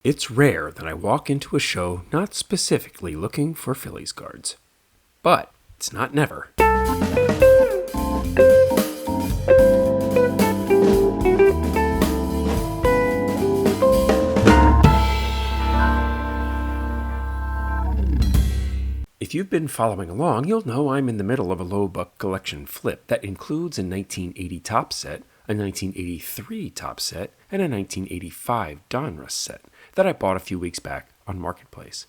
It's rare that I walk into a show not specifically looking for Phillies cards. But it's not never. If you've been following along, you'll know I'm in the middle of a low buck collection flip that includes a 1980 Topps set, a 1983 Topps set, and a 1985 Donruss set that I bought a few weeks back on Marketplace.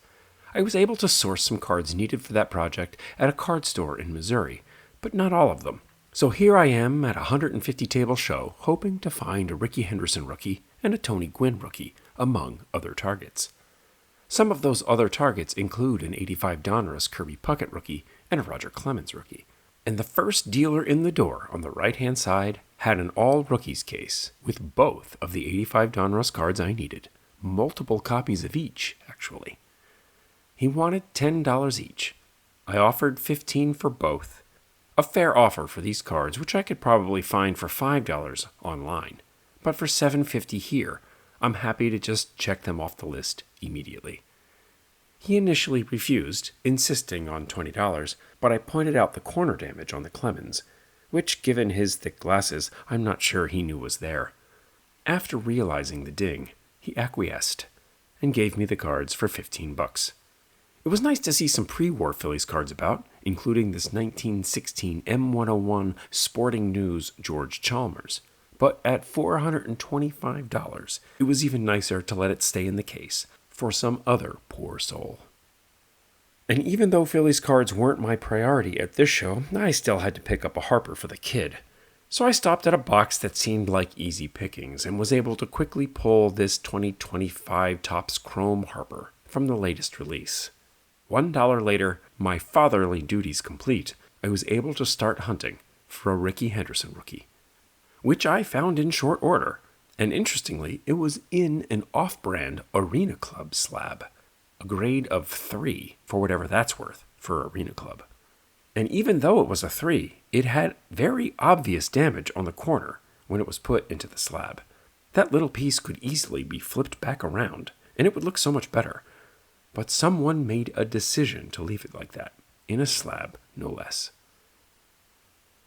I was able to source some cards needed for that project at a card store in Missouri, but not all of them. So here I am at a 150 table show, hoping to find a Rickey Henderson rookie and a Tony Gwynn rookie, among other targets. Some of those other targets include an 85 Donruss Kirby Puckett rookie and a Roger Clemens rookie. And the first dealer in the door on the right-hand side had an all-rookies case with both of the 85 Donruss cards I needed. Multiple copies of each, actually. He wanted $10 each. I offered $15 for both. A fair offer for these cards, which I could probably find for $5 online. But for $7.50 here, I'm happy to just check them off the list immediately. He initially refused, insisting on $20, but I pointed out the corner damage on the Clemens, which, given his thick glasses, I'm not sure he knew was there. After realizing the ding, he acquiesced and gave me the cards for $15. It was nice to see some pre-war Phillies cards about, including this 1916 M101 Sporting News George Chalmers. But at $425, it was even nicer to let it stay in the case for some other poor soul. And even though Phillies cards weren't my priority at this show, I still had to pick up a Harper for the kid. So I stopped at a box that seemed like easy pickings and was able to quickly pull this 2025 Topps Chrome Harper from the latest release. $1 later, my fatherly duties complete, I was able to start hunting for a Rickey Henderson rookie, which I found in short order. And interestingly, it was in an off-brand Arena Club slab, a grade of 3, for whatever that's worth, for Arena Club. And even though it was a 3, it had very obvious damage on the corner when it was put into the slab. That little piece could easily be flipped back around, and it would look so much better. But someone made a decision to leave it like that, in a slab, no less.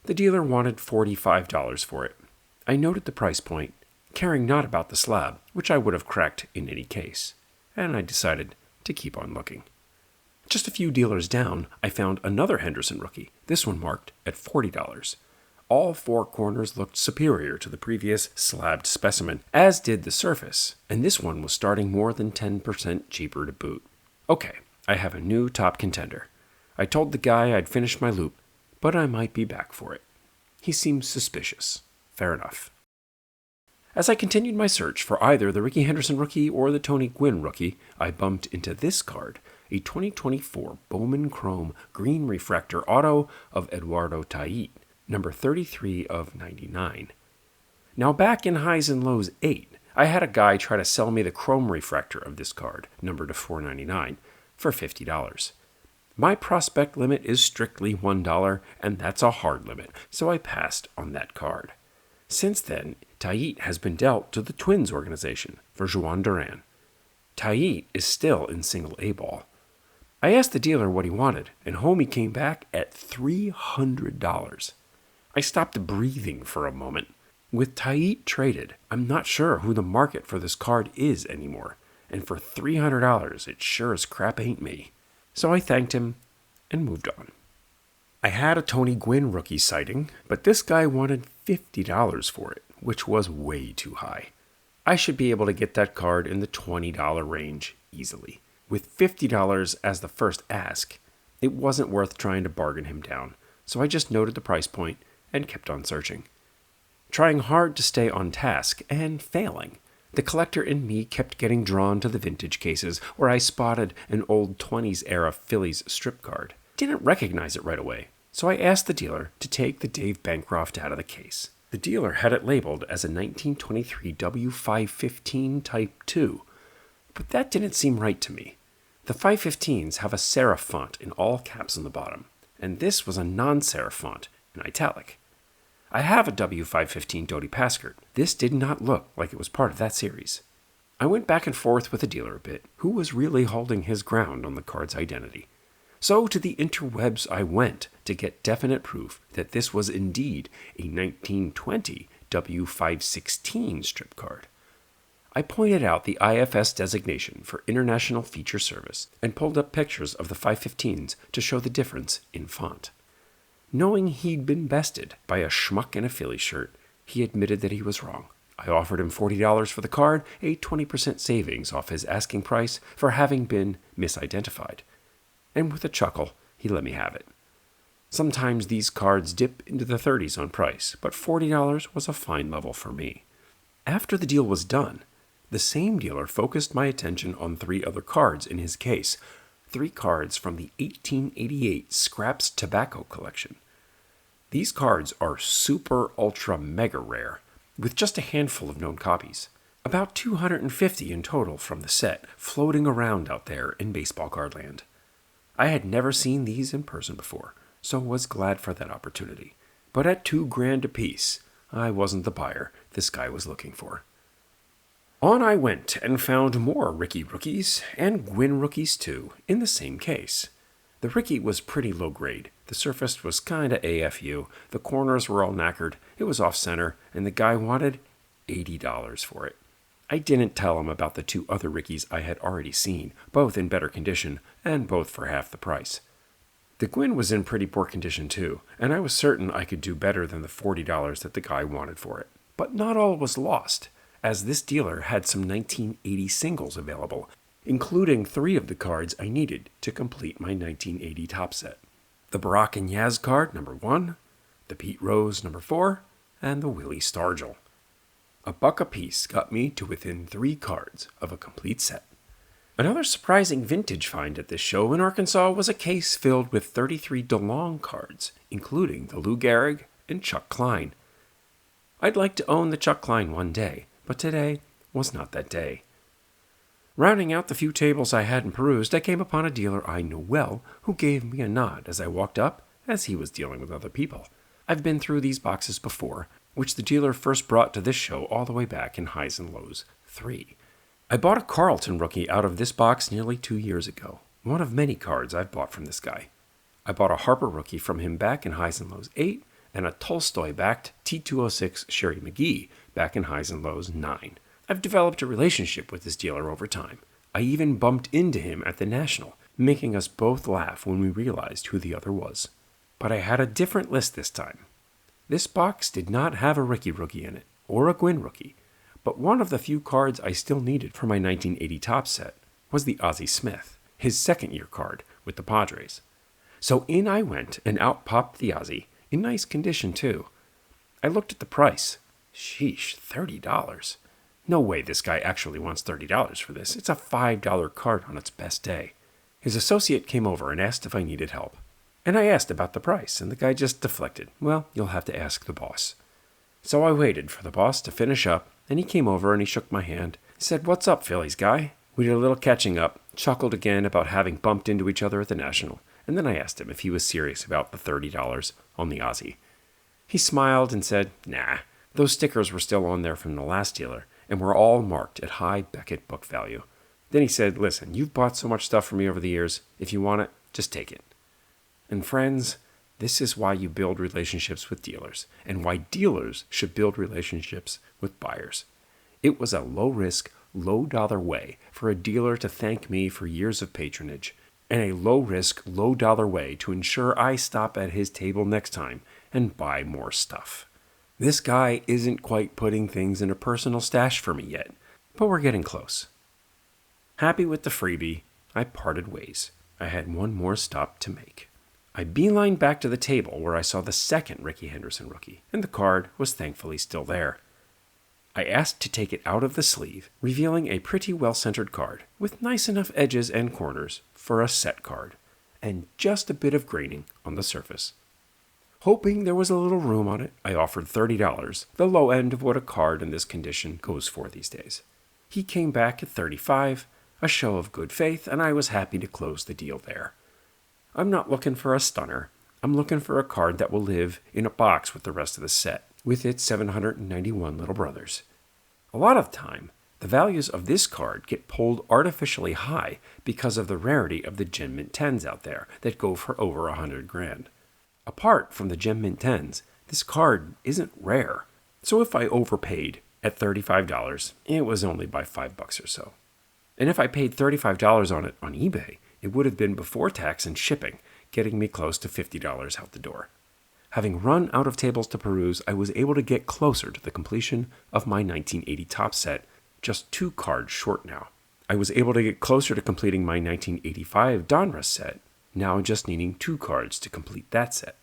The dealer wanted $45 for it. I noted the price point, caring not about the slab, which I would have cracked in any case, and I decided to keep on looking. Just a few dealers down, I found another Henderson rookie, this one marked at $40. All four corners looked superior to the previous slabbed specimen, as did the surface, and this one was starting more than 10% cheaper to boot. Okay, I have a new top contender. I told the guy I'd finished my loop, but I might be back for it. He seemed suspicious. Fair enough. As I continued my search for either the Rickey Henderson rookie or the Tony Gwynn rookie, I bumped into this card, a 2024 Bowman Chrome Green Refractor Auto of Eduardo Tait, number 33 of 99. Now back in Highs and Lows 8, I had a guy try to sell me the Chrome Refractor of this card, numbered to $4.99, for $50. My prospect limit is strictly $1, and that's a hard limit, so I passed on that card. Since then, Tait has been dealt to the Twins organization for Juan Duran. Tait is still in single A ball. I asked the dealer what he wanted, and homie came back at $300. I stopped breathing for a moment. With Tait traded, I'm not sure who the market for this card is anymore, and for $300, it sure as crap ain't me. So I thanked him and moved on. I had a Tony Gwynn rookie sighting, but this guy wanted $50 for it, which was way too high. I should be able to get that card in the $20 range easily. With $50 as the first ask, it wasn't worth trying to bargain him down, so I just noted the price point and kept on searching. Trying hard to stay on task and failing, the collector in me kept getting drawn to the vintage cases where I spotted an old 20s era Phillies strip card. Didn't recognize it right away, so I asked the dealer to take the Dave Bancroft out of the case. The dealer had it labeled as a 1923 W515 Type 2, but that didn't seem right to me. The 515s have a serif font in all caps on the bottom, and this was a non-serif font in italic. I have a W515 Dodie Paskert. This did not look like it was part of that series. I went back and forth with the dealer a bit, who was really holding his ground on the card's identity. So to the interwebs I went to get definite proof that this was indeed a 1920 W516 strip card. I pointed out the IFS designation for International Feature Service and pulled up pictures of the 515s to show the difference in font. Knowing he'd been bested by a schmuck in a Phillies shirt, he admitted that he was wrong. I offered him $40 for the card, a 20% savings off his asking price for having been misidentified. And with a chuckle, he let me have it. Sometimes these cards dip into the 30s on price, but $40 was a fine level for me. After the deal was done, the same dealer focused my attention on 3 other cards in his case, 3 cards from the 1888 Scraps Tobacco collection. These cards are super ultra mega rare, with just a handful of known copies. About 250 in total from the set floating around out there in baseball card land. I had never seen these in person before, so was glad for that opportunity. But at $2,000 apiece, I wasn't the buyer this guy was looking for. On I went and found more Ricky rookies, and Gwyn rookies too, in the same case. The Ricky was pretty low grade. The surface was kinda AFU, the corners were all knackered, it was off-center, and the guy wanted $80 for it. I didn't tell him about the 2 other Rickies I had already seen, both in better condition, and both for half the price. The Gwyn was in pretty poor condition too, and I was certain I could do better than the $40 that the guy wanted for it. But not all was lost, as this dealer had some 1980 singles available, including 3 of the cards I needed to complete my 1980 top set. The Barack and Yaz card, number 1, the Pete Rose, number 4, and the Willie Stargell. $1 apiece got me to within 3 cards of a complete set. Another surprising vintage find at this show in Arkansas was a case filled with 33 DeLong cards, including the Lou Gehrig and Chuck Klein. I'd like to own the Chuck Klein one day, but today was not that day. Rounding out the few tables I hadn't perused, I came upon a dealer I knew well who gave me a nod as I walked up, as he was dealing with other people. I've been through these boxes before, which the dealer first brought to this show all the way back in Highs and Lows 3. I bought a Carlton rookie out of this box nearly 2 years ago, one of many cards I've bought from this guy. I bought a Harper rookie from him back in Highs and Lows 8, and a Tolstoy-backed T206 Sherry McGee back in Highs and Lows 9. I've developed a relationship with this dealer over time. I even bumped into him at the National, making us both laugh when we realized who the other was. But I had a different list this time. This box did not have a Ricky rookie in it, or a Gwyn rookie, but one of the few cards I still needed for my 1980 top set was the Ozzie Smith, his second-year card with the Padres. So in I went, and out popped the Ozzie, in nice condition too. I looked at the price. Sheesh, $30. No way this guy actually wants $30 for this. It's a $5 card on its best day. His associate came over and asked if I needed help. And I asked about the price, and the guy just deflected. Well, you'll have to ask the boss. So I waited for the boss to finish up, and he came over and he shook my hand. He said, "What's up, Phillies guy?" We did a little catching up, chuckled again about having bumped into each other at the National, and then I asked him if he was serious about the $30 on the Ozzie. He smiled and said, "Nah, those stickers were still on there from the last dealer, and were all marked at high Beckett book value." Then he said, "Listen, you've bought so much stuff from me over the years. If you want it, just take it." And friends, this is why you build relationships with dealers, and why dealers should build relationships with buyers. It was a low-risk, low-dollar way for a dealer to thank me for years of patronage, and a low-risk, low-dollar way to ensure I stop at his table next time and buy more stuff. This guy isn't quite putting things in a personal stash for me yet, but we're getting close. Happy with the freebie, I parted ways. I had one more stop to make. I beelined back to the table where I saw the second Ricky Henderson rookie, and the card was thankfully still there. I asked to take it out of the sleeve, revealing a pretty well-centered card, with nice enough edges and corners for a set card, and just a bit of graining on the surface. Hoping there was a little room on it, I offered $30, the low end of what a card in this condition goes for these days. He came back at $35, a show of good faith, and I was happy to close the deal there. I'm not looking for a stunner. I'm looking for a card that will live in a box with the rest of the set, with its 791 little brothers. A lot of the time, The values of this card get pulled artificially high because of the rarity of the Gem Mint 10s out there that go for over $100,000. Apart from the Gem Mint 10s, this card isn't rare. So if I overpaid at $35, it was only by $5 or so. And if I paid $35 on it on eBay, it would have been before tax and shipping, getting me close to $50 out the door. Having run out of tables to peruse, I was able to get closer to the completion of my 1980 Topps set, just 2 cards short now. I was able to get closer to completing my 1985 Donruss set, now just needing 2 cards to complete that set.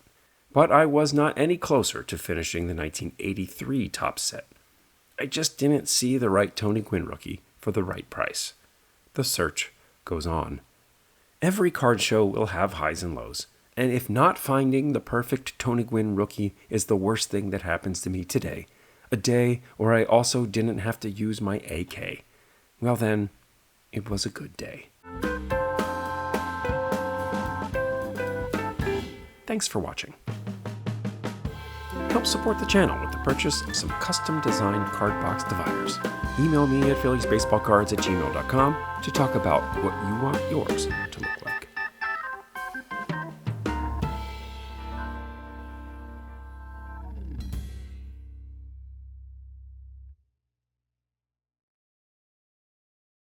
But I was not any closer to finishing the 1983 Topps set. I just didn't see the right Tony Gwynn rookie for the right price. The search goes on. Every card show will have highs and lows, and if not finding the perfect Tony Gwynn rookie is the worst thing that happens to me today, a day where I also didn't have to use my AK, well then, it was a good day. Thanks for watching. Help support the channel with the purchase of some custom-designed card box dividers. Email me at philliesbaseballcards@gmail.com to talk about what you want yours to look like.